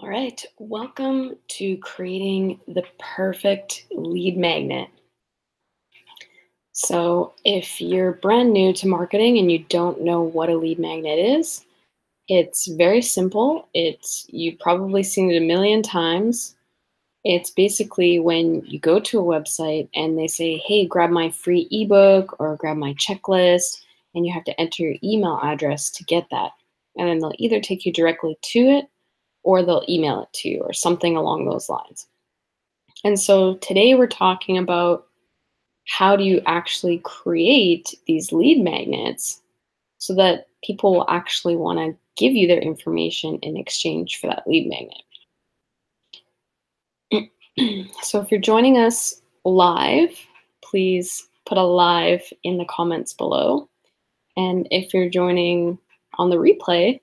All right, welcome to creating the perfect lead magnet. So, if you're brand new to marketing and you don't know what a lead magnet is, it's very simple. You've probably seen it a million times. It's basically when you go to a website and they say, "Hey, grab my free ebook or grab my checklist," and you have to enter your email address to get that. And then they'll either take you directly to it or they'll email it to you or something along those lines. And so today we're talking about how do you actually create these lead magnets so that people will actually want to give you their information in exchange for that lead magnet. So if you're joining us live, please put a live in the comments below. And if you're joining on the replay,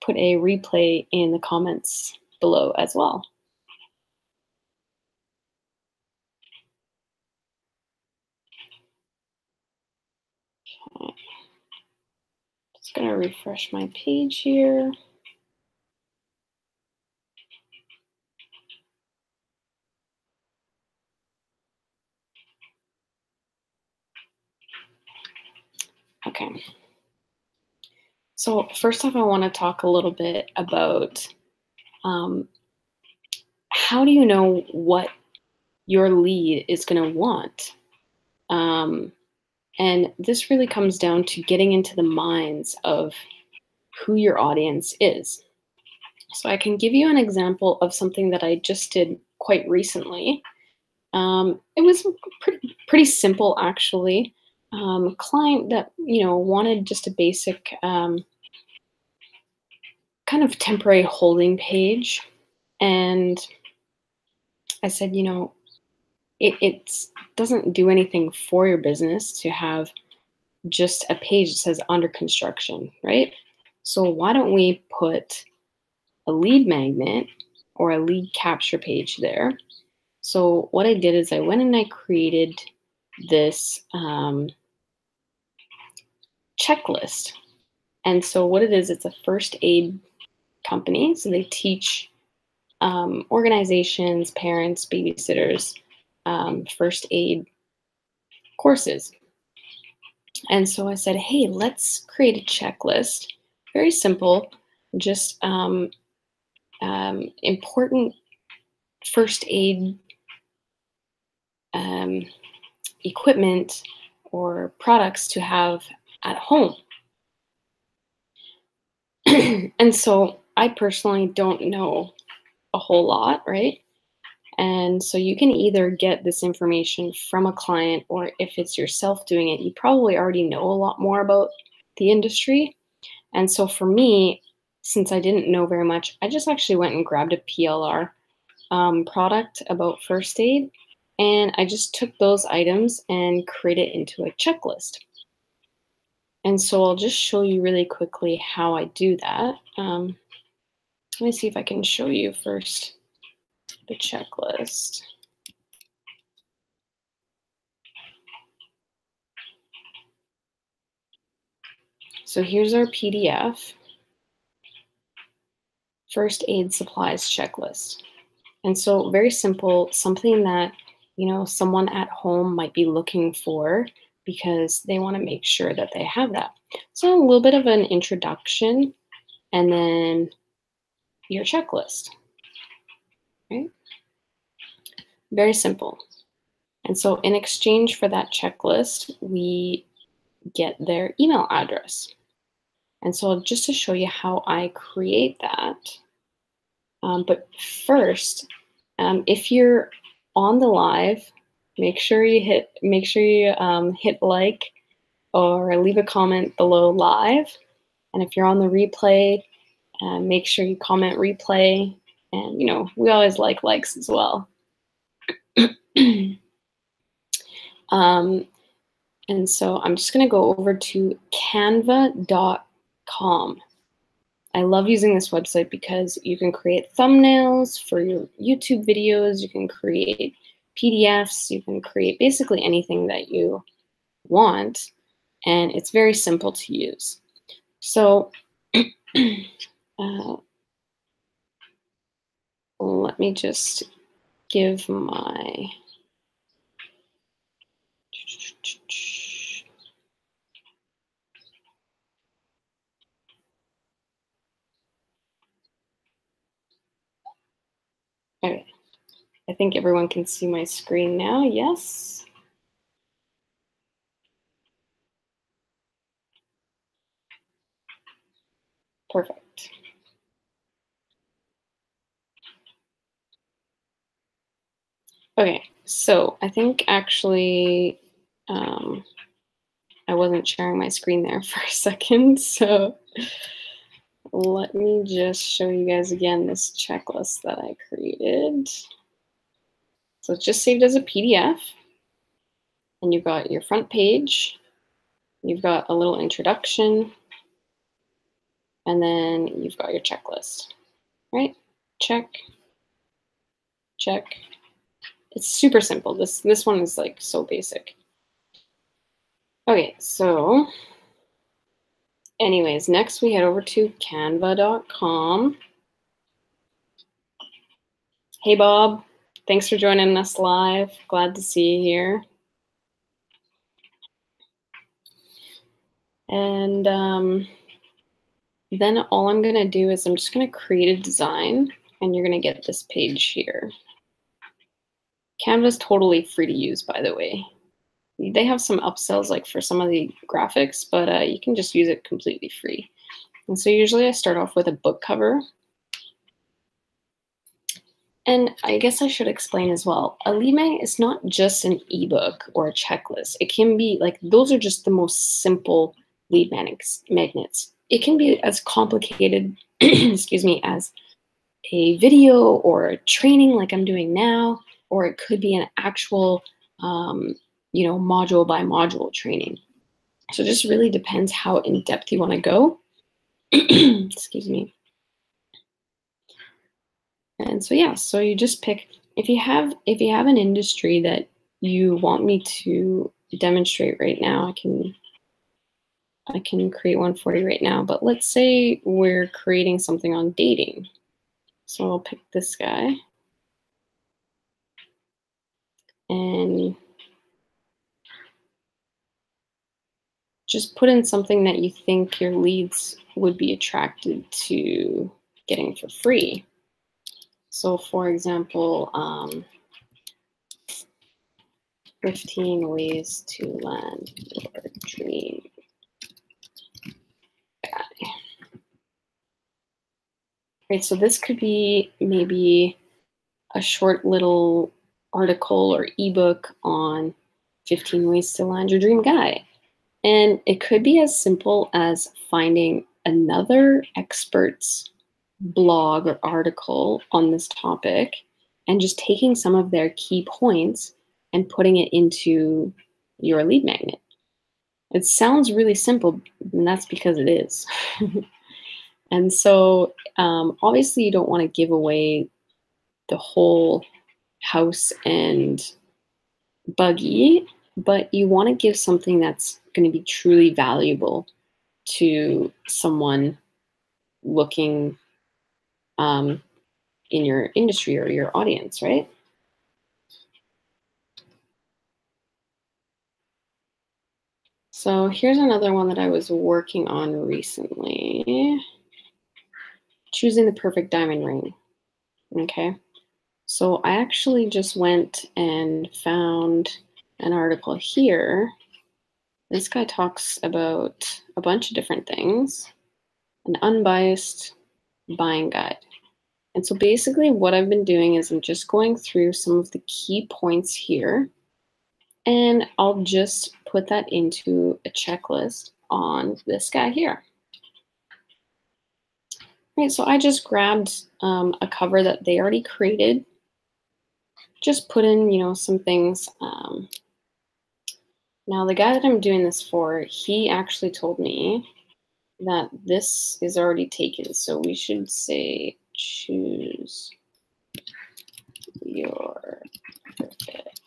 put a replay in the comments below as well. Okay. Just gonna refresh my page here. Okay. So first off, I want to talk a little bit about how do you know what your lead is going to want? And this really comes down to getting into the minds of who your audience is. So I can give you an example of something that I just did quite recently. It was pretty simple, actually. A client that wanted just a basic kind of temporary holding page, and I said, it doesn't do anything for your business to have just a page that says under construction, right? So why don't we put a lead magnet or a lead capture page there? So what I did is I went and I created this checklist. And so what it is, it's a first aid company. So they teach organizations, parents, babysitters, first aid courses. And so I said, hey, let's create a checklist. Very simple, just important first aid equipment or products to have at home. And so I personally don't know a whole lot, right? And so you can either get this information from a client, or if it's yourself doing it, you probably already know a lot more about the industry. And so for me, since I didn't know very much, I just actually went and grabbed a PLR product about first aid, and I just took those items and created it into a checklist. And so I'll just show you really quickly how I do that. Let me see if I can show you first the checklist. So here's our PDF, first aid supplies checklist. And so very simple, something that, someone at home might be looking for because they want to make sure that they have that. So a little bit of an introduction and then your checklist, right? Very simple. And so in exchange for that checklist, we get their email address. And so just to show you how I create that, but first, if you're on the live, make sure you hit like or leave a comment below live. And if you're on the replay, make sure you comment replay. And we always like likes as well. And so I'm just going to go over to canva.com. I love using this website because you can create thumbnails for your YouTube videos, you can create PDFs, you can create basically anything that you want, and it's very simple to use. So let me just give my okay. I think everyone can see my screen now. Yes. Perfect. Okay, so I think actually I wasn't sharing my screen there for a second. So let me just show you guys again this checklist that I created. So it's just saved as a PDF. And you've got your front page. You've got a little introduction. And then you've got your checklist, right? Check, check. It's super simple. This one is like so basic. Okay, so anyways, next we head over to canva.com. Hey, Bob. Thanks for joining us live. Glad to see you here. And then all I'm going to do is I'm just going to create a design, and you're going to get this page here. Canva's totally free to use, by the way. They have some upsells like for some of the graphics, but you can just use it completely free. And so usually I start off with a book cover. And I guess I should explain as well. A lead magnet is not just an ebook or a checklist. It can be like, those are just the most simple lead magnets. It can be as complicated, excuse me, as a video or a training like I'm doing now, or it could be an actual, module by module training. So it just really depends how in depth you want to go. Excuse me. And so yeah, so you just pick, if you have an industry that you want me to demonstrate right now, I can create one for you right now. But let's say we're creating something on dating. So I'll pick this guy. And just put in something that you think your leads would be attracted to getting for free. So for example, 15 ways to land your dream guy. Right, so this could be maybe a short little article or ebook on 15 ways to land your dream guy. And it could be as simple as finding another expert's blog or article on this topic and just taking some of their key points and putting it into your lead magnet. It sounds really simple, and that's because it is. And so obviously you don't want to give away the whole house and buggy, but you want to give something that's going to be truly valuable to someone looking in your industry or your audience, right? So here's another one that I was working on recently. Choosing the perfect diamond ring. Okay. So I actually just went and found an article here. This guy talks about a bunch of different things, an unbiased buying guide. And so basically what I've been doing is I'm just going through some of the key points here, and I'll just put that into a checklist on this guy here. Right, so I just grabbed a cover that they already created, just put in, some things. Now the guy that I'm doing this for, he actually told me that this is already taken. So we should say, choose your perfect.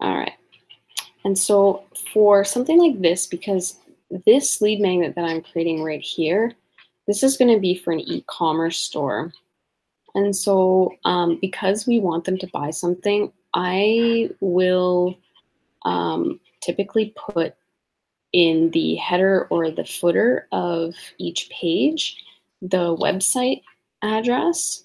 All right. And so for something like this, because this lead magnet that I'm creating right here, this is going to be for an e-commerce store. And so because we want them to buy something, I will typically put in the header or the footer of each page the website address,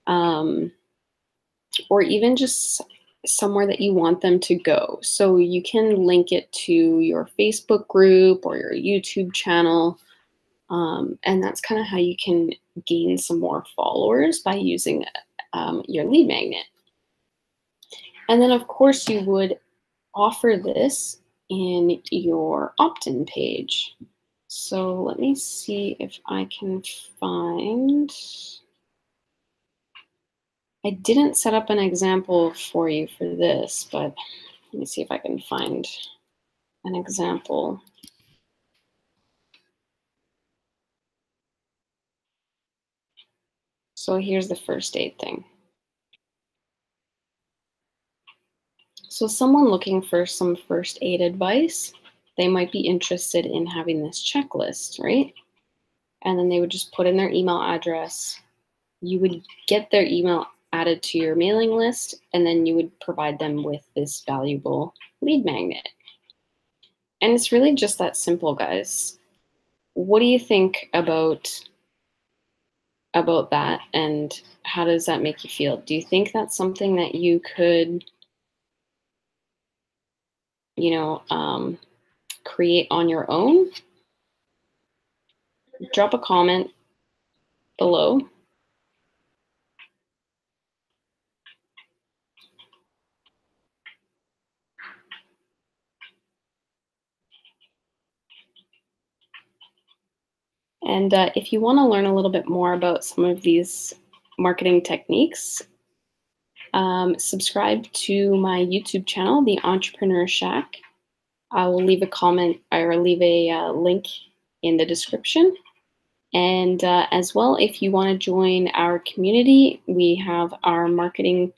or even just somewhere that you want them to go. So you can link it to your Facebook group or your YouTube channel. And that's kind of how you can gain some more followers by using your lead magnet. And then, of course, you would offer this in your opt-in page. So let me see if I can find. I didn't set up an example for you for this, but let me see if I can find an example. So here's the first aid thing. So someone looking for some first aid advice, they might be interested in having this checklist, right? And then they would just put in their email address. You would get their email added to your mailing list, and then you would provide them with this valuable lead magnet. And it's really just that simple, guys. What do you think about that, and how does that make you feel? Do you think that's something that you could, create on your own? Drop a comment below. And if you want to learn a little bit more about some of these marketing techniques, subscribe to my YouTube channel, The Entrepreneur Shack. I will leave a comment or leave a link in the description. And as well, if you want to join our community, we have our marketing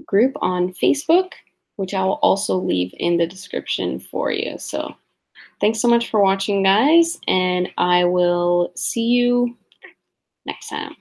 group on Facebook, which I will also leave in the description for you. So thanks so much for watching, guys, and I will see you next time.